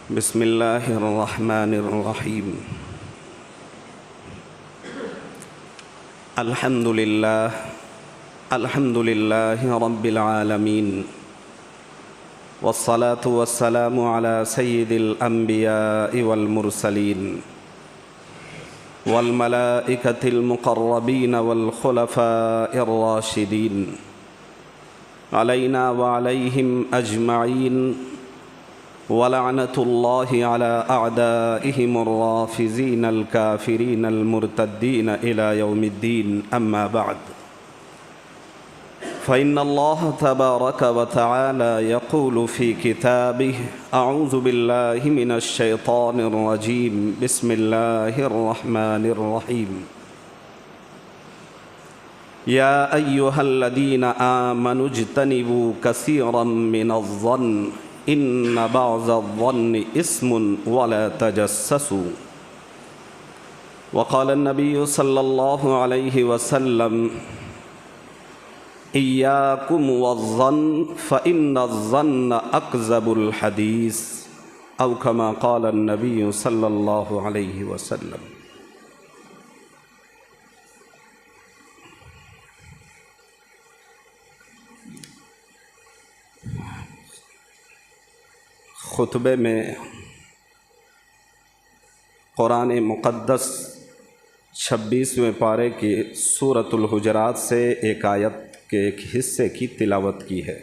بسم اللہ الرحمن الرحیم الحمد للہ رب العالمین والصلاة والسلام علی سید الانبیاء والمرسلین والملائکۃ المقربین والخلفاء الراشدین علینا وعلیہم اجمعین ولعنۃ اللہ علی اعدائہم الرافضین الکافرین المرتدین الی یوم الدین اما بعد فإن اللہ تبارک وتعالی یقول فی کتابہ اعوذ باللہ من الشیطان الرجیم بسم اللہ الرحمن الرحیم یا ایہا الذین آمنوا اجتنبوا کثیرا من الظن ان بعض الظن اسم ولا تجسسوا وقال النبی صلی اللہ علیہ وسلم ایاکم والظن فإن الظن اکذب الحدیث او کما قال النبی صلی اللہ علیہ وسلم۔ خطبے میں قرآن مقدس 26ویں پارے کی سورۃ الحجرات سے ایک آیت کے ایک حصے کی تلاوت کی ہے،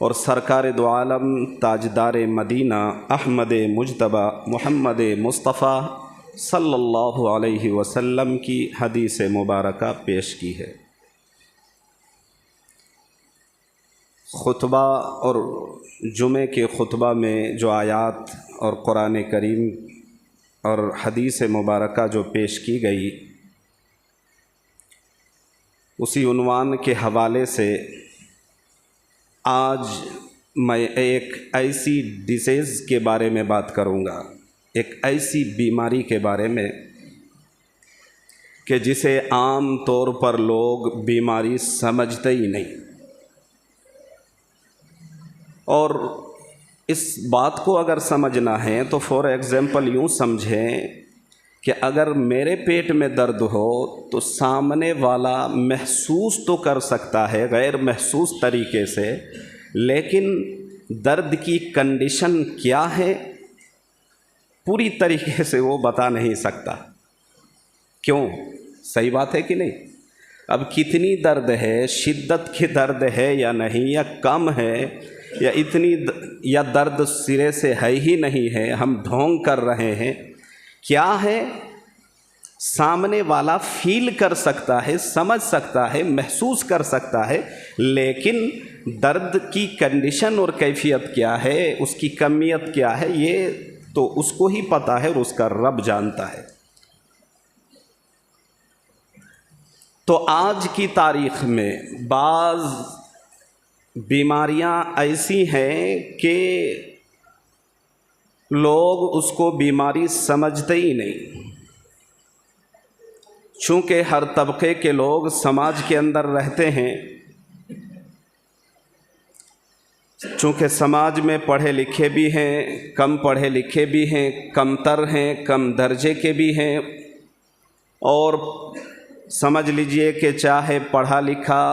اور سرکار دو عالم تاجدار مدینہ احمد مجتبیٰ محمد مصطفیٰ صلی اللہ علیہ وسلم کی حدیث مبارکہ پیش کی ہے۔ خطبہ اور جمعے کے خطبہ میں جو آیات اور قرآن کریم اور حدیث مبارکہ جو پیش کی گئی، اسی عنوان کے حوالے سے آج میں ایک ایسی ڈیزیز کے بارے میں بات کروں گا، ایک ایسی بیماری کے بارے میں کہ جسے عام طور پر لوگ بیماری سمجھتے ہی نہیں، اور اس بات کو اگر سمجھنا ہے تو فار ایگزامپل یوں سمجھیں کہ اگر میرے پیٹ میں درد ہو تو سامنے والا محسوس تو کر سکتا ہے غیر محسوس طریقے سے، لیکن درد کی کنڈیشن کیا ہے پوری طریقے سے وہ بتا نہیں سکتا۔ کیوں؟ صحیح بات ہے کہ نہیں؟ اب کتنی درد ہے، شدت کی درد ہے یا نہیں، یا کم ہے، یا یا درد سرے سے ہے ہی نہیں ہے، ہم ڈھونگ کر رہے ہیں، کیا ہے سامنے والا فیل کر سکتا ہے، سمجھ سکتا ہے، محسوس کر سکتا ہے، لیکن درد کی کنڈیشن اور کیفیت کیا ہے، اس کی کمیت کیا ہے، یہ تو اس کو ہی پتہ ہے اور اس کا رب جانتا ہے۔ تو آج کی تاریخ میں بعض بیماریاں ایسی ہیں کہ لوگ اس کو بیماری سمجھتے ہی نہیں، چونکہ ہر طبقے کے لوگ سماج کے اندر رہتے ہیں، چونکہ سماج میں پڑھے لکھے بھی ہیں، کم پڑھے لکھے بھی ہیں، کم تر ہیں، کم درجے کے بھی ہیں، اور سمجھ لیجئے کہ چاہے پڑھا لکھا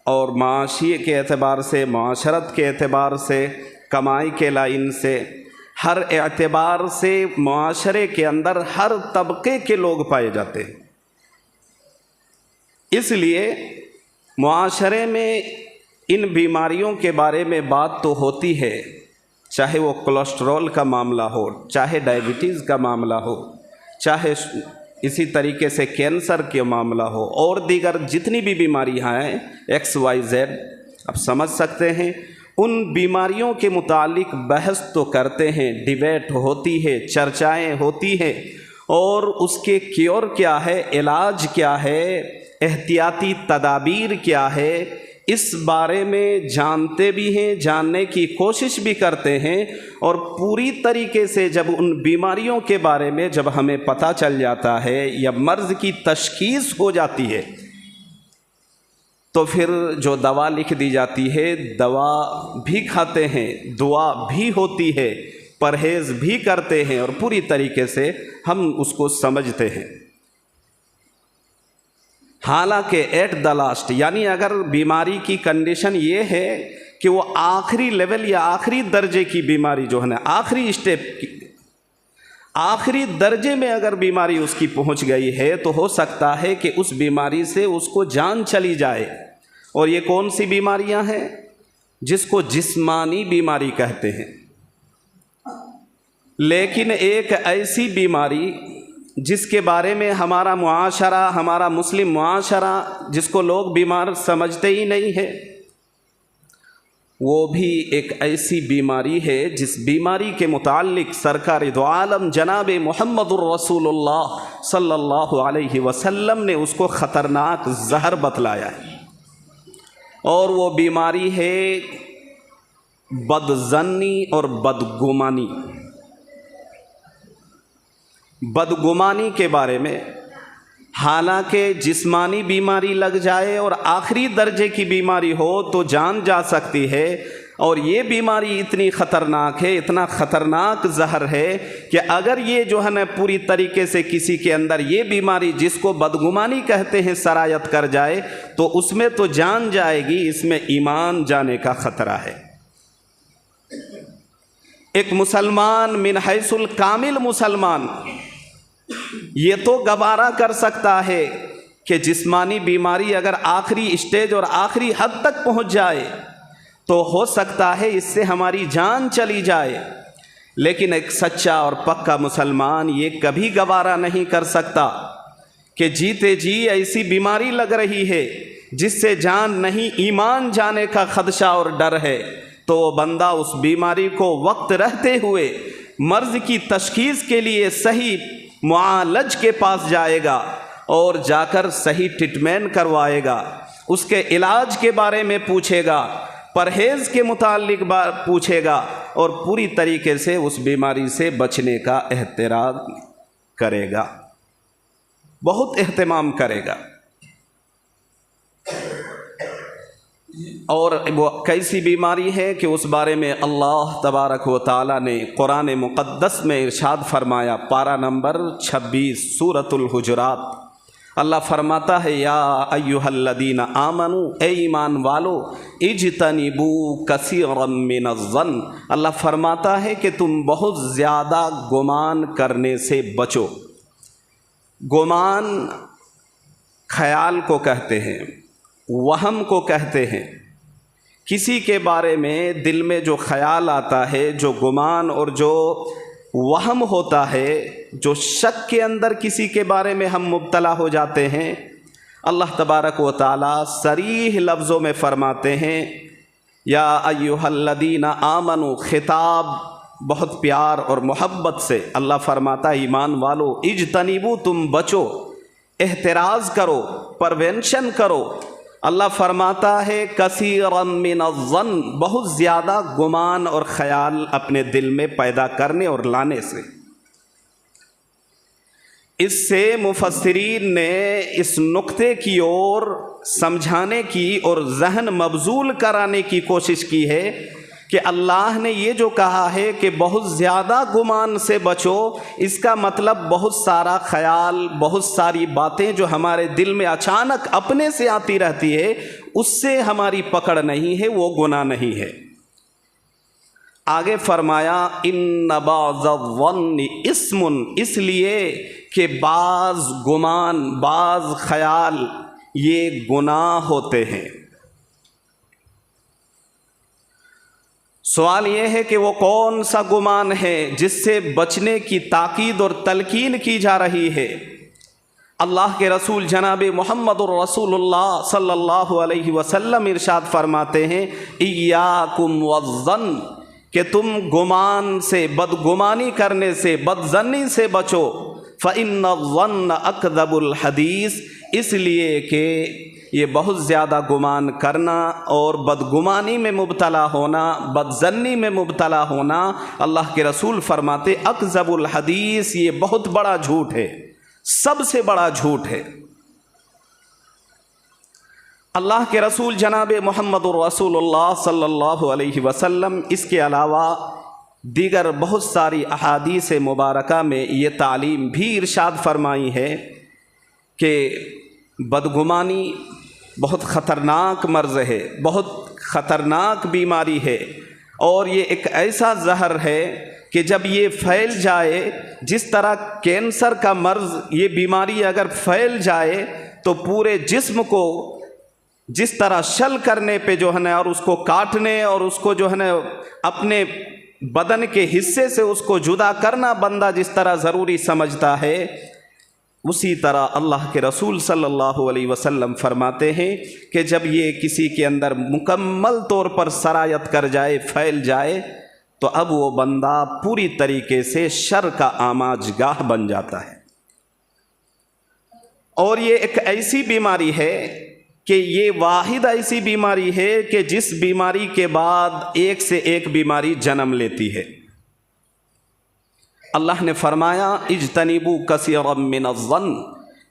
اور معاشی کے اعتبار سے، معاشرت کے اعتبار سے، کمائی کے لائن سے، ہر اعتبار سے معاشرے کے اندر ہر طبقے کے لوگ پائے جاتے ہیں۔ اس لیے معاشرے میں ان بیماریوں کے بارے میں بات تو ہوتی ہے، چاہے وہ کولیسٹرول کا معاملہ ہو، چاہے ڈائبٹیز کا معاملہ ہو، چاہے اسی طریقے سے کینسر کے معاملہ ہو، اور دیگر جتنی بھی بیماریاں ہیں XYZ، اب سمجھ سکتے ہیں، ان بیماریوں کے متعلق بحث تو کرتے ہیں، ڈیبیٹ ہوتی ہے، چرچائیں ہوتی ہیں، اور اس کے کیور کیا ہے، علاج کیا ہے، احتیاطی تدابیر کیا ہے، اس بارے میں جانتے بھی ہیں، جاننے کی کوشش بھی کرتے ہیں، اور پوری طریقے سے جب ان بیماریوں کے بارے میں جب ہمیں پتہ چل جاتا ہے یا مرض کی تشخیص ہو جاتی ہے تو پھر جو دوا لکھ دی جاتی ہے دوا بھی کھاتے ہیں، دعا بھی ہوتی ہے، پرہیز بھی کرتے ہیں اور پوری طریقے سے ہم اس کو سمجھتے ہیں۔ حالانکہ ایٹ دا لاسٹ، یعنی اگر بیماری کی کنڈیشن یہ ہے کہ وہ آخری لیول یا آخری درجے کی بیماری جو ہے نا، آخری اسٹیپ کی، آخری درجے میں اگر بیماری اس کی پہنچ گئی ہے تو ہو سکتا ہے کہ اس بیماری سے اس کو جان چلی جائے۔ اور یہ کون سی بیماریاں ہیں؟ جس کو جسمانی بیماری کہتے ہیں۔ لیکن ایک ایسی بیماری جس کے بارے میں ہمارا معاشرہ، ہمارا مسلم معاشرہ، جس کو لوگ بیمار سمجھتے ہی نہیں ہے، وہ بھی ایک ایسی بیماری ہے جس بیماری کے متعلق سرکار دو عالم جناب محمد الرسول اللہ صلی اللہ علیہ وسلم نے اس کو خطرناک زہر بتلایا ہے، اور وہ بیماری ہے بدظنی اور بدگمانی۔ بدگمانی کے بارے میں، حالانکہ جسمانی بیماری لگ جائے اور آخری درجے کی بیماری ہو تو جان جا سکتی ہے، اور یہ بیماری اتنی خطرناک ہے، اتنا خطرناک زہر ہے کہ اگر یہ جو ہے نا پوری طریقے سے کسی کے اندر یہ بیماری جس کو بدگمانی کہتے ہیں سرایت کر جائے تو اس میں تو جان جائے گی، اس میں ایمان جانے کا خطرہ ہے۔ ایک مسلمان من حیث الکامل مسلمان یہ تو گوارا کر سکتا ہے کہ جسمانی بیماری اگر آخری اسٹیج اور آخری حد تک پہنچ جائے تو ہو سکتا ہے اس سے ہماری جان چلی جائے، لیکن ایک سچا اور پکا مسلمان یہ کبھی گوارا نہیں کر سکتا کہ جیتے جی ایسی بیماری لگ رہی ہے جس سے جان نہیں، ایمان جانے کا خدشہ اور ڈر ہے، تو وہ بندہ اس بیماری کو وقت رہتے ہوئے مرض کی تشخیص کے لیے صحیح معالج کے پاس جائے گا اور جا کر صحیح ٹریٹمنٹ کروائے گا، اس کے علاج کے بارے میں پوچھے گا، پرہیز کے متعلق پوچھے گا، اور پوری طریقے سے اس بیماری سے بچنے کا احترام کرے گا، بہت اہتمام کرے گا۔ اور وہ کیسی بیماری ہے کہ اس بارے میں اللہ تبارک و تعالی نے قرآن مقدس میں ارشاد فرمایا، پارہ نمبر 26 سورۃ الحجرات، اللہ فرماتا ہے یا ایھا الذین آمنوا، اے ایمان والو، اجتنبوا کثیرا من الظن، اللہ فرماتا ہے کہ تم بہت زیادہ گمان کرنے سے بچو۔ گمان خیال کو کہتے ہیں، وہم کو کہتے ہیں، کسی کے بارے میں دل میں جو خیال آتا ہے، جو گمان اور جو وہم ہوتا ہے، جو شک کے اندر کسی کے بارے میں ہم مبتلا ہو جاتے ہیں، اللہ تبارک و تعالی صریح لفظوں میں فرماتے ہیں یا ایھا الذین آمنوا، خطاب بہت پیار اور محبت سے اللہ فرماتا ہے ایمان والو، اجتنبوا، تم بچو، احتراز کرو، پروینشن کرو۔ اللہ فرماتا ہے کثیرا من الظن، بہت زیادہ گمان اور خیال اپنے دل میں پیدا کرنے اور لانے سے۔ اس سے مفسرین نے اس نقطے کی اور سمجھانے کی اور ذہن مبذول کرانے کی کوشش کی ہے کہ اللہ نے یہ جو کہا ہے کہ بہت زیادہ گمان سے بچو، اس کا مطلب بہت سارا خیال، بہت ساری باتیں جو ہمارے دل میں اچانک اپنے سے آتی رہتی ہے، اس سے ہماری پکڑ نہیں ہے، وہ گناہ نہیں ہے۔ آگے فرمایا ان بعض الظن اسم، اس لیے کہ بعض گمان، بعض خیال یہ گناہ ہوتے ہیں۔ سوال یہ ہے کہ وہ کون سا گمان ہے جس سے بچنے کی تاکید اور تلقین کی جا رہی ہے؟ اللہ کے رسول جناب محمد الرسول اللہ صلی اللہ علیہ وسلم ارشاد فرماتے ہیں ایاکم والظن، کہ تم گمان سے، بدگمانی کرنے سے، بدظنی سے بچو۔ فإن الظن اکذب الحدیث، اس لیے کہ یہ بہت زیادہ گمان کرنا اور بدگمانی میں مبتلا ہونا، بدظنی میں مبتلا ہونا، اللہ کے رسول فرماتے اکذب الحدیث، یہ بہت بڑا جھوٹ ہے، سب سے بڑا جھوٹ ہے۔ اللہ کے رسول جناب محمد رسول اللہ صلی اللہ علیہ وسلم اس کے علاوہ دیگر بہت ساری احادیث مبارکہ میں یہ تعلیم بھی ارشاد فرمائی ہے کہ بدگمانی بہت خطرناک مرض ہے، بہت خطرناک بیماری ہے، اور یہ ایک ایسا زہر ہے کہ جب یہ پھیل جائے، جس طرح کینسر کا مرض، یہ بیماری اگر پھیل جائے تو پورے جسم کو جس طرح شل کرنے پہ جو ہے نا، اور اس کو کاٹنے اور اس کو جو ہے نا اپنے بدن کے حصے سے اس کو جدا کرنا بندہ جس طرح ضروری سمجھتا ہے، اسی طرح اللہ کے رسول صلی اللہ علیہ وسلم فرماتے ہیں کہ جب یہ کسی کے اندر مکمل طور پر سرایت کر جائے، پھیل جائے، تو اب وہ بندہ پوری طریقے سے شر کا آماج گاہ بن جاتا ہے۔ اور یہ ایک ایسی بیماری ہے کہ یہ واحد ایسی بیماری ہے کہ جس بیماری کے بعد ایک سے ایک بیماری جنم لیتی ہے۔ اللہ نے فرمایا اجتنبوا کثیرا من الظن،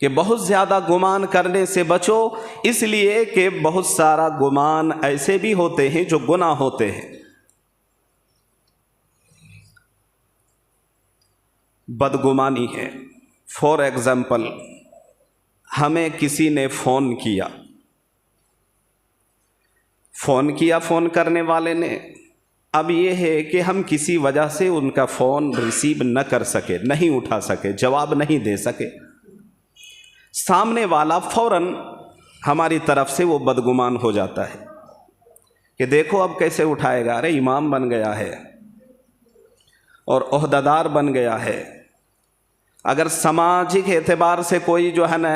کہ بہت زیادہ گمان کرنے سے بچو، اس لیے کہ بہت سارا گمان ایسے بھی ہوتے ہیں جو گناہ ہوتے ہیں۔ بدگمانی ہے، فار ایگزامپل ہمیں کسی نے فون کیا، فون کرنے والے نے، اب یہ ہے کہ ہم کسی وجہ سے ان کا فون ریسیو نہ کر سکے، نہیں اٹھا سکے، جواب نہیں دے سکے، سامنے والا فوراً ہماری طرف سے وہ بدگمان ہو جاتا ہے کہ دیکھو اب کیسے اٹھائے گا، ارے امام بن گیا ہے اور عہدیدار بن گیا ہے۔ اگر سماجک اعتبار سے کوئی جو ہے نا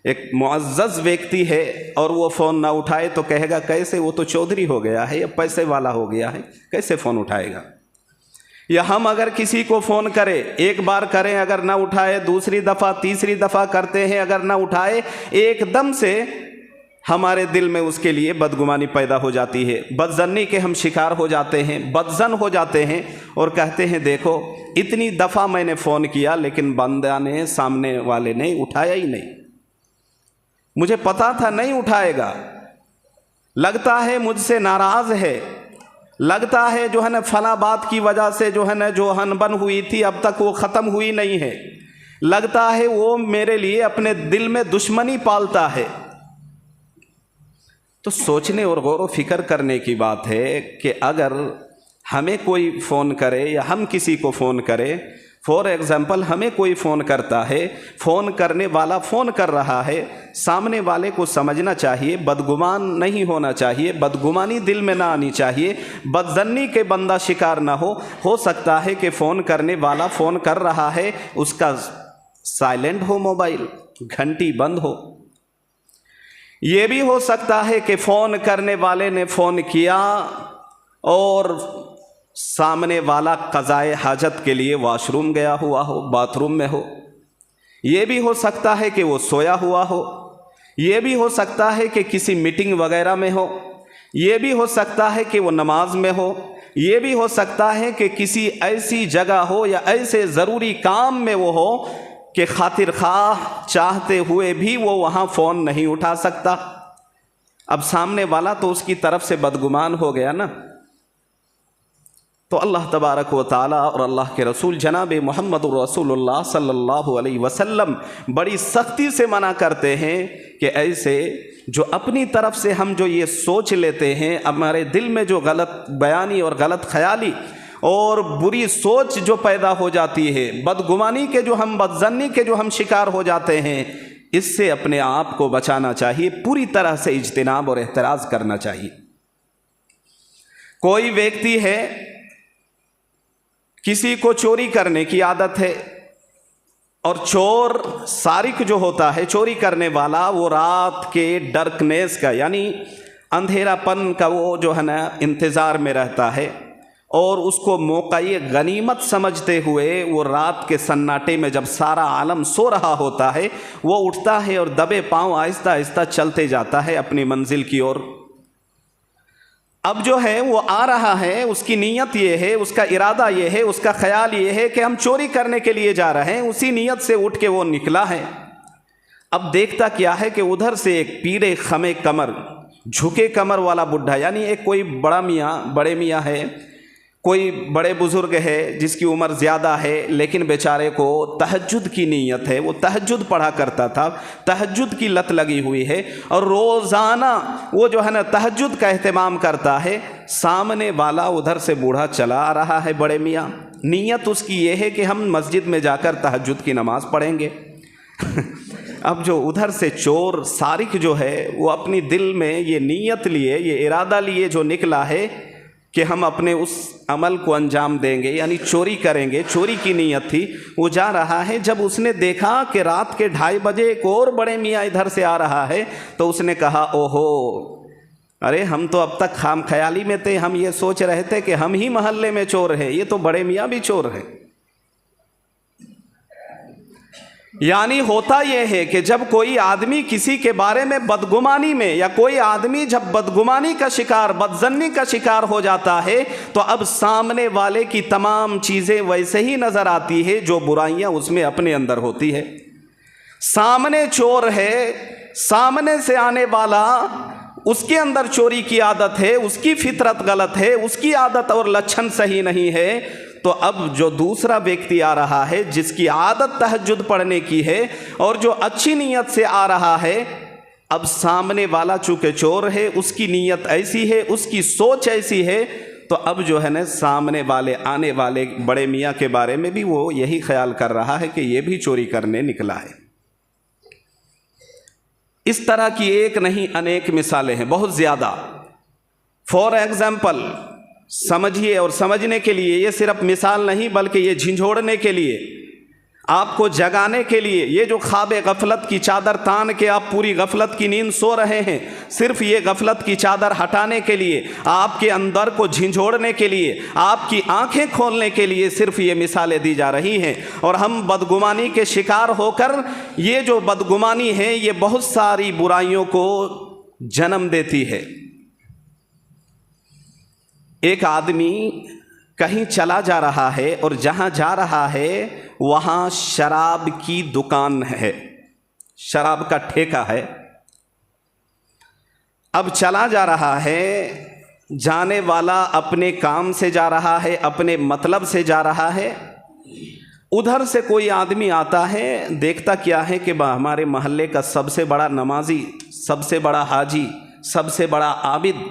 ایک معزز ویکتی ہے اور وہ فون نہ اٹھائے تو کہے گا کیسے، وہ تو چودھری ہو گیا ہے یا پیسے والا ہو گیا ہے، کیسے فون اٹھائے گا۔ یا ہم اگر کسی کو فون کریں، ایک بار کریں اگر نہ اٹھائے، دوسری دفعہ تیسری دفعہ کرتے ہیں اگر نہ اٹھائے، ایک دم سے ہمارے دل میں اس کے لیے بدگمانی پیدا ہو جاتی ہے، بدظنی کے ہم شکار ہو جاتے ہیں، بدظن ہو جاتے ہیں، اور کہتے ہیں دیکھو اتنی دفعہ میں نے فون کیا لیکن بندہ نے، سامنے والے نے اٹھایا ہی نہیں، مجھے پتا تھا نہیں اٹھائے گا، لگتا ہے مجھ سے ناراض ہے، لگتا ہے جو ہے نا فلاں بات کی وجہ سے جو ہے نا جو ہنبن ہوئی تھی اب تک وہ ختم ہوئی نہیں ہے، لگتا ہے وہ میرے لیے اپنے دل میں دشمنی پالتا ہے۔ تو سوچنے اور غور و فکر کرنے کی بات ہے کہ اگر ہمیں کوئی فون کرے یا ہم کسی کو فون کرے، فار ایگزامپل ہمیں کوئی فون کرتا ہے، فون کرنے والا فون کر رہا ہے، سامنے والے کو سمجھنا چاہیے، بدگمان نہیں ہونا چاہیے، بدگمانی دل میں نہ آنی چاہیے، بدظنی کے بندہ شکار نہ ہو سکتا ہے کہ فون کرنے والا فون کر رہا ہے، اس کا سائلنٹ ہو، موبائل گھنٹی بند ہو۔ یہ بھی ہو سکتا ہے کہ فون کرنے والے نے فون کیا اور سامنے والا قضائے حاجت کے لیے واش روم گیا ہوا ہو، باتھ روم میں ہو۔ یہ بھی ہو سکتا ہے کہ وہ سویا ہوا ہو، یہ بھی ہو سکتا ہے کہ کسی میٹنگ وغیرہ میں ہو، یہ بھی ہو سکتا ہے کہ وہ نماز میں ہو، یہ بھی ہو سکتا ہے کہ کسی ایسی جگہ ہو یا ایسے ضروری کام میں وہ ہو کہ خاطر خواہ چاہتے ہوئے بھی وہ وہاں فون نہیں اٹھا سکتا۔ اب سامنے والا تو اس کی طرف سے بدگمان ہو گیا نا۔ تو اللہ تبارک و تعالیٰ اور اللہ کے رسول جناب محمد رسول اللہ صلی اللہ علیہ وسلم بڑی سختی سے منع کرتے ہیں کہ ایسے جو اپنی طرف سے ہم جو یہ سوچ لیتے ہیں، ہمارے دل میں جو غلط بیانی اور غلط خیالی اور بری سوچ جو پیدا ہو جاتی ہے، بدگمانی کے جو ہم، بدظنی کے جو ہم شکار ہو جاتے ہیں، اس سے اپنے آپ کو بچانا چاہیے، پوری طرح سے اجتناب اور احتراز کرنا چاہیے۔ کوئی ویکتی ہے، کسی کو چوری کرنے کی عادت ہے، اور چور سارق جو ہوتا ہے، چوری کرنے والا، وہ رات کے ڈرکنیس کا یعنی اندھیرا پن کا وہ جو ہے نا انتظار میں رہتا ہے، اور اس کو موقعی غنیمت سمجھتے ہوئے وہ رات کے سناٹے میں جب سارا عالم سو رہا ہوتا ہے، وہ اٹھتا ہے اور دبے پاؤں آہستہ آہستہ چلتے جاتا ہے اپنی منزل کی اور۔ اب جو ہے وہ آ رہا ہے، اس کی نیت یہ ہے، اس کا ارادہ یہ ہے، اس کا خیال یہ ہے کہ ہم چوری کرنے کے لیے جا رہے ہیں، اسی نیت سے اٹھ کے وہ نکلا ہے۔ اب دیکھتا کیا ہے کہ ادھر سے ایک پیرے خمے کمر, جھکے کمر والا بڈھا, یعنی ایک کوئی بڑا میاں, بڑے میاں ہے, کوئی بڑے بزرگ ہے جس کی عمر زیادہ ہے, لیکن بیچارے کو تہجد کی نیت ہے, وہ تہجد پڑھا کرتا تھا, تہجد کی لت لگی ہوئی ہے, اور روزانہ وہ جو ہے نا تہجد کا اہتمام کرتا ہے. سامنے والا ادھر سے بوڑھا چلا آ رہا ہے, بڑے میاں, نیت اس کی یہ ہے کہ ہم مسجد میں جا کر تہجد کی نماز پڑھیں گے. اب جو ادھر سے چور سارق جو ہے وہ اپنی دل میں یہ نیت لیے, یہ ارادہ لیے جو نکلا ہے کہ ہم اپنے اس عمل کو انجام دیں گے, یعنی چوری کریں گے, چوری کی نیت تھی. وہ جا رہا ہے, جب اس نے دیکھا کہ رات کے 2:30 بجے ایک اور بڑے میاں ادھر سے آ رہا ہے, تو اس نے کہا اوہو, ارے ہم تو اب تک خام خیالی میں تھے, ہم یہ سوچ رہے تھے کہ ہم ہی محلے میں چور ہیں, یہ تو بڑے میاں بھی چور ہیں. یعنی ہوتا یہ ہے کہ جب کوئی آدمی کسی کے بارے میں بدگمانی میں, یا کوئی آدمی جب بدگمانی کا شکار, بدظنی کا شکار ہو جاتا ہے, تو اب سامنے والے کی تمام چیزیں ویسے ہی نظر آتی ہے جو برائیاں اس میں اپنے اندر ہوتی ہے. سامنے چور ہے, سامنے سے آنے والا, اس کے اندر چوری کی عادت ہے, اس کی فطرت غلط ہے, اس کی عادت اور لچھن صحیح نہیں ہے. تو اب جو دوسرا ویکتی آ رہا ہے جس کی عادت تہجد پڑھنے کی ہے اور جو اچھی نیت سے آ رہا ہے, اب سامنے والا چونکہ چور ہے, اس کی نیت ایسی ہے, اس کی سوچ ایسی ہے, تو اب جو ہے نا سامنے والے آنے والے بڑے میاں کے بارے میں بھی وہ یہی خیال کر رہا ہے کہ یہ بھی چوری کرنے نکلا ہے. اس طرح کی ایک نہیں انیک مثالیں ہیں, بہت زیادہ. فار ایگزامپل, سمجھیے, اور سمجھنے کے لیے یہ صرف مثال نہیں بلکہ یہ جھنجھوڑنے کے لیے, آپ کو جگانے کے لیے, یہ جو خواب غفلت کی چادر تان کے آپ پوری غفلت کی نیند سو رہے ہیں, صرف یہ غفلت کی چادر ہٹانے کے لیے, آپ کے اندر کو جھنجھوڑنے کے لیے, آپ کی آنکھیں کھولنے کے لیے صرف یہ مثالیں دی جا رہی ہیں. اور ہم بدگمانی کے شکار ہو کر, یہ جو بدگمانی ہے یہ بہت ساری برائیوں کو جنم دیتی ہے. ایک آدمی کہیں چلا جا رہا ہے اور جہاں جا رہا ہے وہاں شراب کی دکان ہے, شراب کا ٹھیکہ ہے. اب چلا جا رہا ہے, جانے والا اپنے کام سے جا رہا ہے, اپنے مطلب سے جا رہا ہے. ادھر سے کوئی آدمی آتا ہے, دیکھتا کیا ہے کہ ہمارے محلے کا سب سے بڑا نمازی, سب سے بڑا حاجی, سب سے بڑا عابد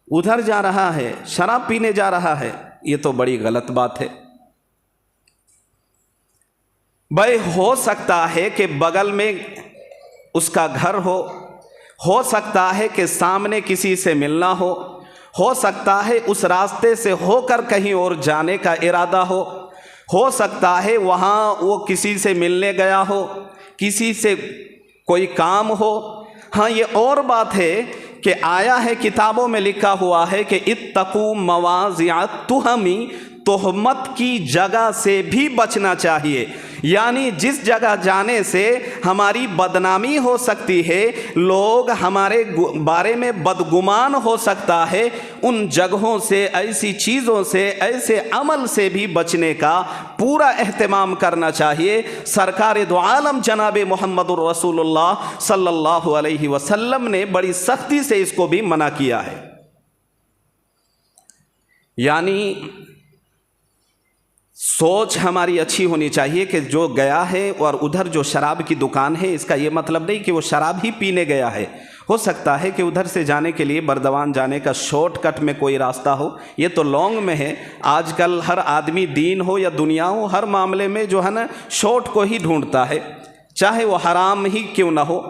ادھر جا رہا ہے, شراب پینے جا رہا ہے. یہ تو بڑی غلط بات ہے. بھائی ہو سکتا ہے کہ بغل میں اس کا گھر ہو سکتا ہے کہ سامنے کسی سے ملنا ہو سکتا ہے اس راستے سے ہو کر کہیں اور جانے کا ارادہ ہو سکتا ہے وہاں وہ کسی سے ملنے گیا ہو, کسی سے کوئی کام ہو. ہاں یہ اور بات ہے کہ آیا ہے کتابوں میں لکھا ہوا ہے کہ اتقوا مواضع التہم, تہمت کی جگہ سے بھی بچنا چاہیے. یعنی جس جگہ جانے سے ہماری بدنامی ہو سکتی ہے, لوگ ہمارے بارے میں بدگمان ہو سکتا ہے, ان جگہوں سے, ایسی چیزوں سے, ایسے عمل سے بھی بچنے کا پورا اہتمام کرنا چاہیے. سرکار دو عالم جناب محمد الرسول اللہ صلی اللہ علیہ وسلم نے بڑی سختی سے اس کو بھی منع کیا ہے. یعنی سوچ ہماری اچھی ہونی چاہیے کہ جو گیا ہے اور ادھر جو شراب کی دکان ہے, اس کا یہ مطلب نہیں کہ وہ شراب ہی پینے گیا ہے. ہو سکتا ہے کہ ادھر سے جانے کے لیے بردوان جانے کا شارٹ کٹ میں کوئی راستہ ہو, یہ تو لانگ میں ہے. آج کل ہر آدمی دین ہو یا دنیا ہو, ہر معاملے میں جو ہے نا شارٹ کو ہی ڈھونڈتا ہے, چاہے وہ حرام ہی کیوں نہ ہو,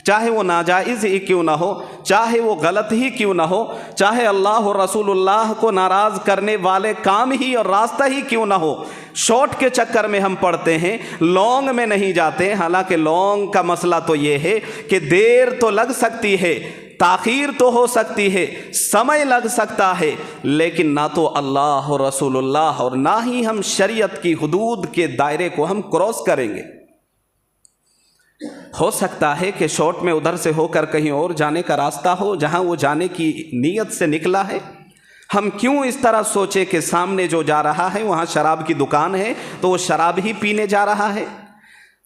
چاہے وہ ناجائز ہی کیوں نہ ہو, چاہے وہ غلط ہی کیوں نہ ہو, چاہے اللہ اور رسول اللہ کو ناراض کرنے والے کام ہی اور راستہ ہی کیوں نہ ہو. شارٹ کے چکر میں ہم پڑتے ہیں, لانگ میں نہیں جاتے. حالانکہ لانگ کا مسئلہ تو یہ ہے کہ دیر تو لگ سکتی ہے, تاخیر تو ہو سکتی ہے, سمے لگ سکتا ہے, لیکن نہ تو اللہ اور رسول اللہ اور نہ ہی ہم شریعت کی حدود کے دائرے کو ہم کراس کریں گے. ہو سکتا ہے کہ شارٹ میں ادھر سے ہو کر کہیں اور جانے کا راستہ ہو جہاں وہ جانے کی نیت سے نکلا ہے. ہم کیوں اس طرح سوچے کہ سامنے جو جا رہا ہے وہاں شراب کی دکان ہے تو وہ شراب ہی پینے جا رہا ہے.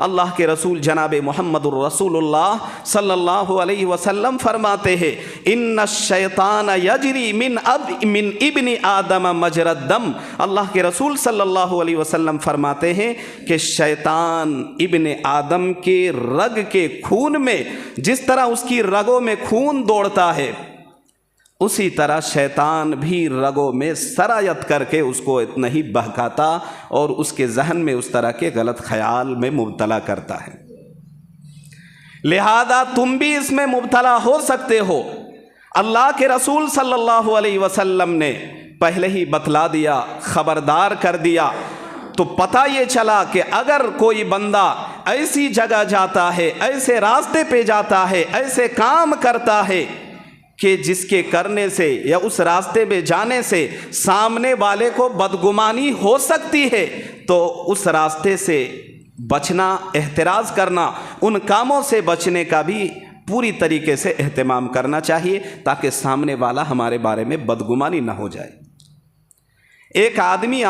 اللہ کے رسول جناب محمد الرسول اللہ صلی اللہ علیہ وسلم فرماتے ہیں ان الشیطان یجری من ابن آدم مجری الدم، اللہ کے رسول صلی اللہ علیہ وسلم فرماتے ہیں کہ شیطان ابن آدم کے رگ کے خون میں جس طرح اس کی رگوں میں خون دوڑتا ہے، اسی طرح شیطان بھی رگوں میں سرایت کر کے اس کو اتنا ہی بہکاتا اور اس کے ذہن میں اس طرح کے غلط خیال میں مبتلا کرتا ہے۔ لہذا تم بھی اس میں مبتلا ہو سکتے ہو۔ اللہ کے رسول صلی اللہ علیہ وسلم نے پہلے ہی بتلا دیا، خبردار کر دیا، تو پتہ یہ چلا کہ اگر کوئی بندہ ایسی جگہ جاتا ہے، ایسے راستے پہ جاتا ہے، ایسے کام کرتا ہے کہ جس کے کرنے سے یا اس راستے میں جانے سے سامنے والے کو بدگمانی ہو سکتی ہے، تو اس راستے سے بچنا، احتراز کرنا، ان کاموں سے بچنے کا بھی پوری طریقے سے اہتمام کرنا چاہیے تاکہ سامنے والا ہمارے بارے میں بدگمانی نہ ہو جائے۔ ایک آدمی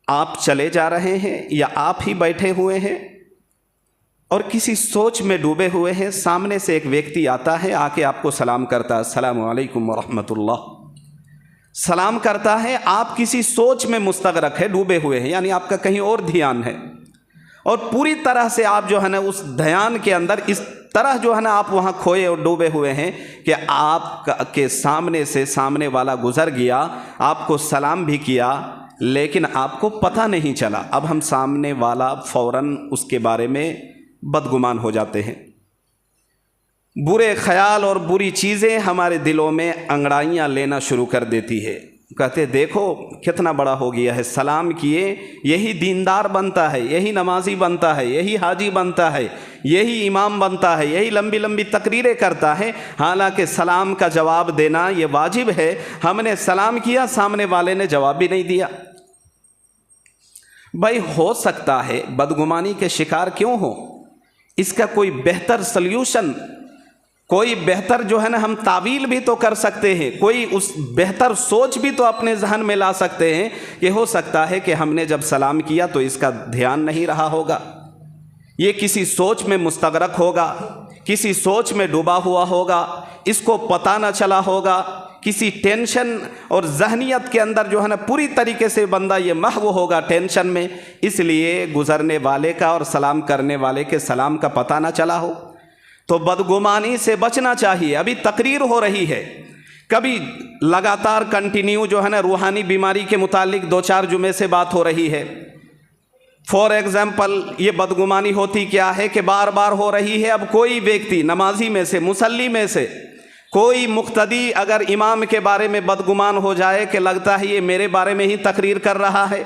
آپ چلے جا رہے ہیں یا آپ ہی بیٹھے ہوئے ہیں اور کسی سوچ میں ڈوبے ہوئے ہیں، سامنے سے ایک ویکتی آتا ہے، آ کے آپ کو سلام کرتا ہے، السلام علیکم ورحمۃ اللہ، سلام کرتا ہے، آپ کسی سوچ میں مستغرق ہے، ڈوبے ہوئے ہیں، یعنی آپ کا کہیں اور دھیان ہے، اور پوری طرح سے آپ جو ہے نا اس دھیان کے اندر اس طرح جو ہے نا آپ وہاں کھوئے اور ڈوبے ہوئے ہیں کہ آپ کے سامنے سے سامنے والا گزر گیا، آپ کو سلام بھی کیا، لیکن آپ کو پتہ نہیں چلا۔ اب ہم سامنے والا فوراً اس کے بارے میں بدگمان ہو جاتے ہیں، برے خیال اور بری چیزیں ہمارے دلوں میں انگڑائیاں لینا شروع کر دیتی ہے، کہتے دیکھو کتنا بڑا ہو گیا ہے، سلام کیے یہی دیندار بنتا ہے، یہی نمازی بنتا ہے، یہی حاجی بنتا ہے، یہی امام بنتا ہے، یہی لمبی لمبی تقریریں کرتا ہے، حالانکہ سلام کا جواب دینا یہ واجب ہے۔ ہم نے سلام کیا، سامنے والے نے جواب بھی نہیں دیا۔ بھائی ہو سکتا ہے بدگمانی کے شکار کیوں ہو، اس کا کوئی بہتر سلیوشن، کوئی بہتر جو ہے نا ہم تعویل بھی تو کر سکتے ہیں، کوئی اس بہتر سوچ بھی تو اپنے ذہن میں لا سکتے ہیں کہ ہو سکتا ہے کہ ہم نے جب سلام کیا تو اس کا دھیان نہیں رہا ہوگا، یہ کسی سوچ میں مستغرق ہوگا، کسی سوچ میں ڈوبا ہوا ہوگا، اس کو پتہ نہ چلا ہوگا، کسی ٹینشن اور ذہنیت کے اندر جو ہے نا پوری طریقے سے بندہ یہ محو ہوگا ٹینشن میں، اس لیے گزرنے والے کا اور سلام کرنے والے کے سلام کا پتہ نہ چلا ہو۔ تو بدگمانی سے بچنا چاہیے۔ ابھی تقریر ہو رہی ہے، کبھی لگاتار کنٹینیو جو ہے نا روحانی بیماری کے متعلق 2-4 جمعے سے بات ہو رہی ہے، فور ایگزامپل یہ بدگمانی ہوتی کیا ہے کہ بار بار ہو رہی ہے۔ اب کوئی ویکتی نمازی میں سے، مصلی میں سے کوئی مقتدی اگر امام کے بارے میں بدگمان ہو جائے کہ لگتا ہے یہ میرے بارے میں ہی تقریر کر رہا ہے،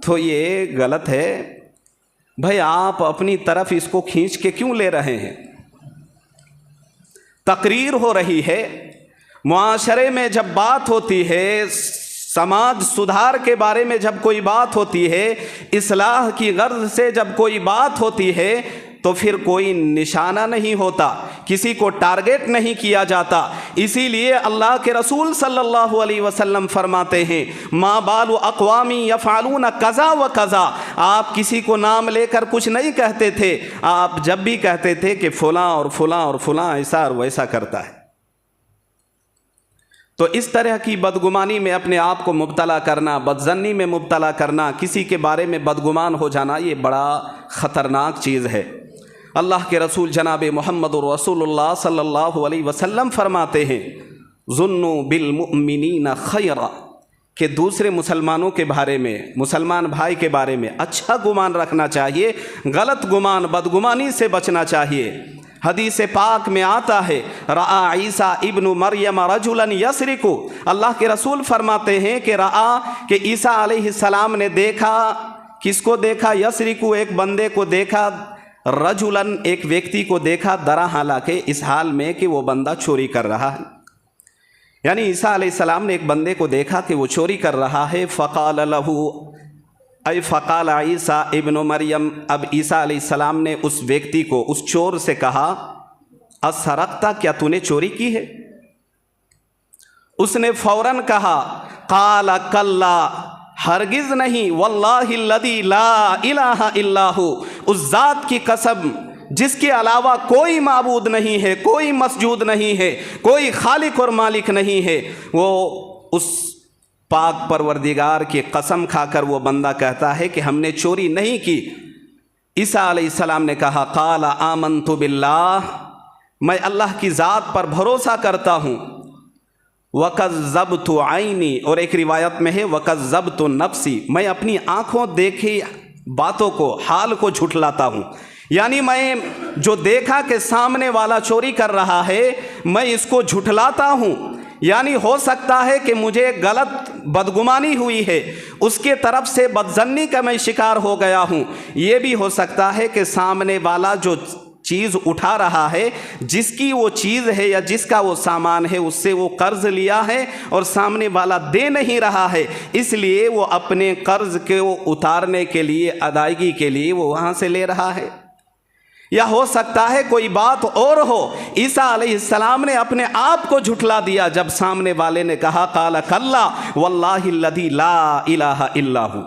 تو یہ غلط ہے۔ بھائی آپ اپنی طرف اس کو کھینچ کے کیوں لے رہے ہیں؟ تقریر ہو رہی ہے، معاشرے میں جب بات ہوتی ہے، سماج سدھار کے بارے میں جب کوئی بات ہوتی ہے، اصلاح کی غرض سے جب کوئی بات ہوتی ہے، تو پھر کوئی نشانہ نہیں ہوتا، کسی کو ٹارگٹ نہیں کیا جاتا۔ اسی لیے اللہ کے رسول صلی اللہ علیہ وسلم فرماتے ہیں ما بال اقوام یفعلون کذا و کذا، آپ کسی کو نام لے کر کچھ نہیں کہتے تھے، آپ جب بھی کہتے تھے کہ فلاں اور فلاں اور فلاں ایسا اور ویسا کرتا ہے۔ تو اس طرح کی بدگمانی میں اپنے آپ کو مبتلا کرنا، بدظنی میں مبتلا کرنا، کسی کے بارے میں بدگمان ہو جانا، یہ بڑا خطرناک چیز ہے۔ اللہ کے رسول جناب محمد الرسول اللہ صلی اللہ علیہ وسلم فرماتے ہیں ظنوا بالمؤمنین خیرا، کہ دوسرے مسلمانوں کے بارے میں، مسلمان بھائی کے بارے میں اچھا گمان رکھنا چاہیے، غلط گمان، بدگمانی سے بچنا چاہیے۔ حدیث پاک میں آتا ہے رآ عیسیٰ ابن مریم رجلا یسرق، اللہ کے رسول فرماتے ہیں کہ رآ کہ عیسیٰ علیہ السلام نے دیکھا، کس کو دیکھا؟ یسرق، ایک بندے کو دیکھا، رجلاً ایک ویکتی کو دیکھا، درا حالانکہ اس حال میں کہ وہ بندہ چوری کر رہا ہے، یعنی عیسیٰ علیہ السلام نے ایک بندے کو دیکھا کہ وہ چوری کر رہا ہے۔ فقال لہو اے فقال عیسیٰ ابن مریم، اب عیسیٰ علیہ السلام نے اس ویکتی کو، اس چور سے کہا اسرقتا، کیا تو نے چوری کی ہے؟ اس نے فوراً کہا قال کلا ہرگز نہیں، واللہ الذی لا الہ الا ہو، اس ذات کی قسم جس کے علاوہ کوئی معبود نہیں ہے، کوئی مسجود نہیں ہے، کوئی خالق اور مالک نہیں ہے، وہ اس پاک پروردگار کی قسم کھا کر وہ بندہ کہتا ہے کہ ہم نے چوری نہیں کی۔ عیسیٰ علیہ السلام نے کہا قال آمنت باللہ، میں اللہ کی ذات پر بھروسہ کرتا ہوں، وَكَذَّبْتُ عَيْنِي، اور ایک روایت میں ہے وَكَذَّبْتُ نَفْسِي، میں اپنی آنکھوں دیکھی باتوں کو، حال کو جھٹلاتا ہوں، یعنی میں جو دیکھا کہ سامنے والا چوری کر رہا ہے میں اس کو جھٹلاتا ہوں، یعنی ہو سکتا ہے کہ مجھے غلط بدگمانی ہوئی ہے، اس کے طرف سے بدظنی کا میں شکار ہو گیا ہوں، یہ بھی ہو سکتا ہے کہ سامنے والا جو چیز اٹھا رہا ہے، جس کی وہ چیز ہے یا جس کا وہ سامان ہے، اس سے وہ قرض لیا ہے اور سامنے والا دے نہیں رہا ہے، اس لیے وہ اپنے قرض کو اتارنے کے لیے، ادائیگی کے لیے وہ وہاں سے لے رہا ہے۔ یا ہو سکتا ہے کوئی بات اور ہو، عیسیٰ علیہ السلام نے اپنے آپ کو جھٹلا دیا جب سامنے والے نے کہا قال کلا واللہ الذی لا الہ الا ہو۔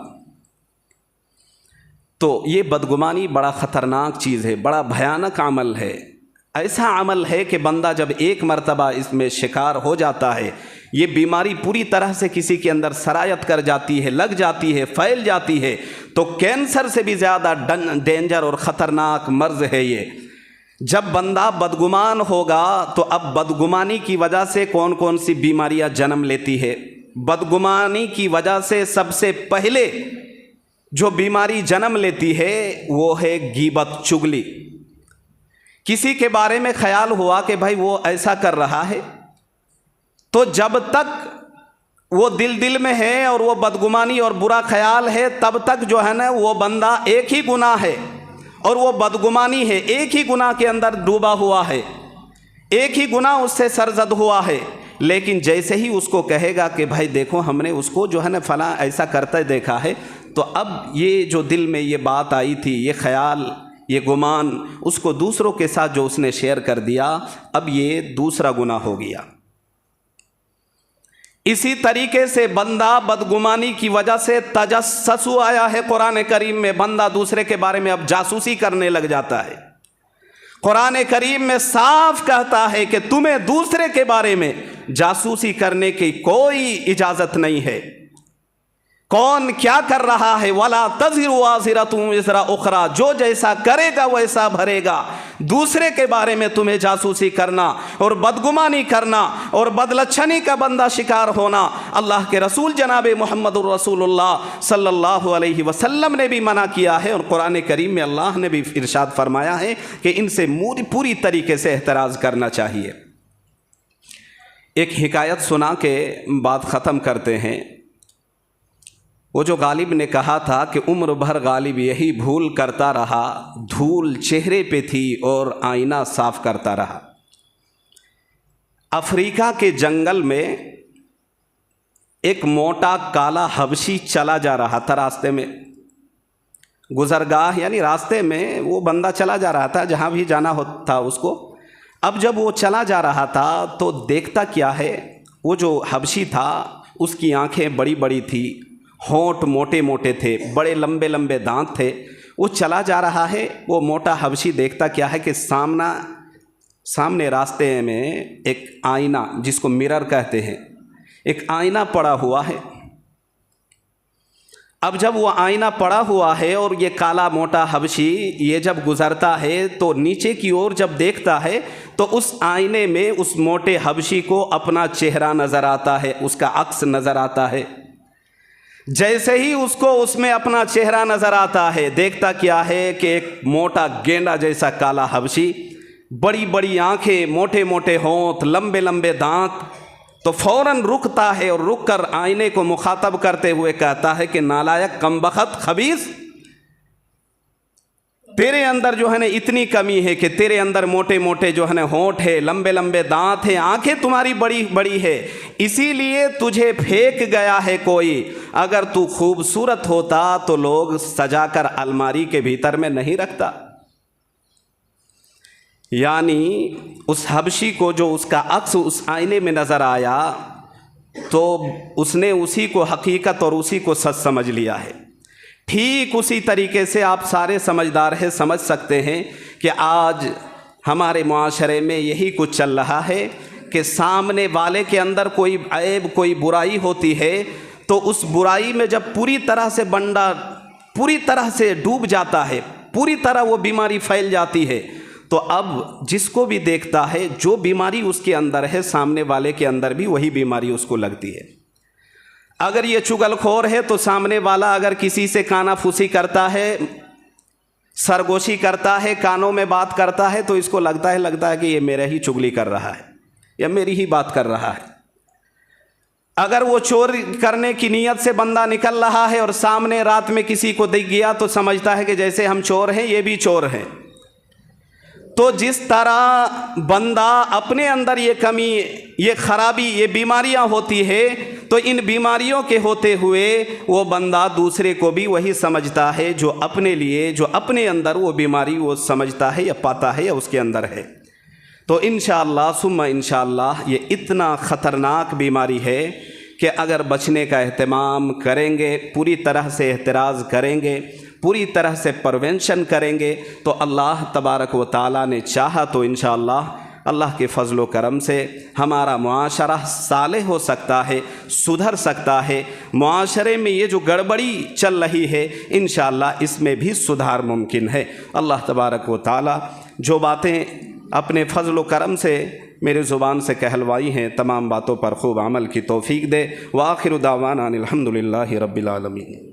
تو یہ بدگمانی بڑا خطرناک چیز ہے، بڑا بھیانک عمل ہے، ایسا عمل ہے کہ بندہ جب ایک مرتبہ اس میں شکار ہو جاتا ہے، یہ بیماری پوری طرح سے کسی کے اندر سرایت کر جاتی ہے، لگ جاتی ہے، پھیل جاتی ہے، تو کینسر سے بھی زیادہ ڈینجر اور خطرناک مرض ہے یہ۔ جب بندہ بدگمان ہوگا تو اب بدگمانی کی وجہ سے کون کون سی بیماریاں جنم لیتی ہے؟ بدگمانی کی وجہ سے سب سے پہلے جو بیماری جنم لیتی ہے وہ ہے غیبت، چغلی۔ کسی کے بارے میں خیال ہوا کہ بھائی وہ ایسا کر رہا ہے، تو جب تک وہ دل میں ہے اور وہ بدگمانی اور برا خیال ہے، تب تک جو ہے نا وہ بندہ ایک ہی گناہ ہے اور وہ بدگمانی ہے، ایک ہی گناہ کے اندر ڈوبا ہوا ہے، ایک ہی گناہ اس سے سرزد ہوا ہے۔ لیکن جیسے ہی اس کو کہے گا کہ بھائی دیکھو ہم نے اس کو جو ہے نا فلاں ایسا کرتے دیکھا ہے، تو اب یہ جو دل میں یہ بات آئی تھی، یہ خیال، یہ گمان، اس کو دوسروں کے ساتھ جو اس نے شیئر کر دیا، اب یہ دوسرا گناہ ہو گیا۔ اسی طریقے سے بندہ بدگمانی کی وجہ سے تجسس آیا ہے قرآن کریم میں، بندہ دوسرے کے بارے میں اب جاسوسی کرنے لگ جاتا ہے۔ قرآن کریم میں صاف کہتا ہے کہ تمہیں دوسرے کے بارے میں جاسوسی کرنے کی کوئی اجازت نہیں ہے۔ کون کیا کر رہا ہے، وَلَا تَزِرُ وَازِرَةٌ وِزْرَ أُخْرَىٰ، جو جیسا کرے گا ویسا بھرے گا۔ دوسرے کے بارے میں تمہیں جاسوسی کرنا اور بدگمانی کرنا اور بدلچھنی کا بندہ شکار ہونا، اللہ کے رسول جناب محمد الرسول اللہ صلی اللہ علیہ وسلم نے بھی منع کیا ہے، اور قرآن کریم میں اللہ نے بھی ارشاد فرمایا ہے کہ ان سے پوری طریقے سے احتراز کرنا چاہیے۔ ایک حکایت سنا کے بات ختم کرتے ہیں۔ وہ جو غالب نے کہا تھا کہ عمر بھر غالب یہی بھول کرتا رہا، دھول چہرے پہ تھی اور آئینہ صاف کرتا رہا۔ افریقہ کے جنگل میں ایک موٹا کالا حبشی چلا جا رہا تھا، راستے میں گزرگاہ یعنی راستے میں وہ بندہ چلا جا رہا تھا جہاں بھی جانا تھا اس کو۔ اب جب وہ چلا جا رہا تھا تو دیکھتا کیا ہے، وہ جو حبشی تھا اس کی آنکھیں بڑی بڑی تھی، ہونٹ موٹے موٹے تھے، بڑے لمبے لمبے دانت تھے۔ وہ چلا جا رہا ہے، وہ موٹا حبشی دیکھتا کیا ہے کہ سامنے راستے میں ایک آئینہ، جس کو مرر کہتے ہیں، ایک آئینہ پڑا ہوا ہے۔ اب جب وہ آئینہ پڑا ہوا ہے اور یہ کالا موٹا حبشی یہ جب گزرتا ہے تو نیچے کی اور جب دیکھتا ہے تو اس آئینے میں اس موٹے حبشی کو اپنا چہرہ نظر آتا ہے، اس کا عکس نظر آتا ہے۔ جیسے ہی اس کو اس میں اپنا چہرہ نظر آتا ہے، دیکھتا کیا ہے کہ ایک موٹا گینڈا جیسا کالا حبشی، بڑی بڑی آنکھیں، موٹے موٹے ہونٹ، لمبے لمبے دانت۔ تو فوراً رکتا ہے اور رک کر آئینے کو مخاطب کرتے ہوئے کہتا ہے کہ نالائق، کمبخت، خبیث، تیرے اندر جو ہے نا اتنی کمی ہے کہ تیرے اندر موٹے موٹے جو ہے نا ہونٹ ہے، لمبے لمبے دانت ہیں، آنکھیں تمہاری بڑی بڑی ہے، اسی لیے تجھے پھینک گیا ہے کوئی۔ اگر تو خوبصورت ہوتا تو لوگ سجا کر الماری کے بھیتر میں نہیں رکھتا۔ یعنی اس حبشی کو جو اس کا عکس اس آئینے میں نظر آیا، تو اس نے اسی کو حقیقت اور اسی کو سچ سمجھ لیا ہے۔ ٹھیک اسی طریقے سے آپ سارے سمجھدار ہیں، سمجھ سکتے ہیں کہ آج ہمارے معاشرے میں یہی کچھ چل رہا ہے کہ سامنے والے کے اندر کوئی عیب، کوئی برائی ہوتی ہے تو اس برائی میں جب پوری طرح سے بندہ پوری طرح سے ڈوب جاتا ہے، پوری طرح وہ بیماری پھیل جاتی ہے، تو اب جس کو بھی دیکھتا ہے جو بیماری اس کے اندر ہے سامنے والے کے اندر بھی وہی بیماری اس کو لگتی ہے۔ اگر یہ چغل خور ہے تو سامنے والا اگر کسی سے کانا پھوسی کرتا ہے، سرگوشی کرتا ہے، کانوں میں بات کرتا ہے تو اس کو لگتا ہے کہ یہ میرے ہی چغلی کر رہا ہے یا میری ہی بات کر رہا ہے۔ اگر وہ چور کرنے کی نیت سے بندہ نکل رہا ہے اور سامنے رات میں کسی کو دکھ گیا تو سمجھتا ہے کہ جیسے ہم چور ہیں یہ بھی چور ہیں۔ تو جس طرح بندہ اپنے اندر یہ کمی، یہ خرابی، یہ بیماریاں ہوتی ہے تو ان بیماریوں کے ہوتے ہوئے وہ بندہ دوسرے کو بھی وہی سمجھتا ہے جو اپنے لیے، جو اپنے اندر وہ بیماری وہ سمجھتا ہے یا پاتا ہے یا اس کے اندر ہے۔ تو انشاءاللہ ثم انشاءاللہ یہ اتنا خطرناک بیماری ہے کہ اگر بچنے کا اہتمام کریں گے، پوری طرح سے احتراز کریں گے، پوری طرح سے پروینشن کریں گے تو اللہ تبارک و تعالیٰ نے چاہا تو انشاءاللہ اللہ کے فضل و کرم سے ہمارا معاشرہ صالح ہو سکتا ہے، سدھر سکتا ہے۔ معاشرے میں یہ جو گڑبڑی چل رہی ہے انشاءاللہ اس میں بھی سدھار ممکن ہے۔ اللہ تبارک و تعالیٰ جو باتیں اپنے فضل و کرم سے میرے زبان سے کہلوائی ہیں تمام باتوں پر خوب عمل کی توفیق دے۔ وآخر دعوانا ان الحمد للہ رب العالمین۔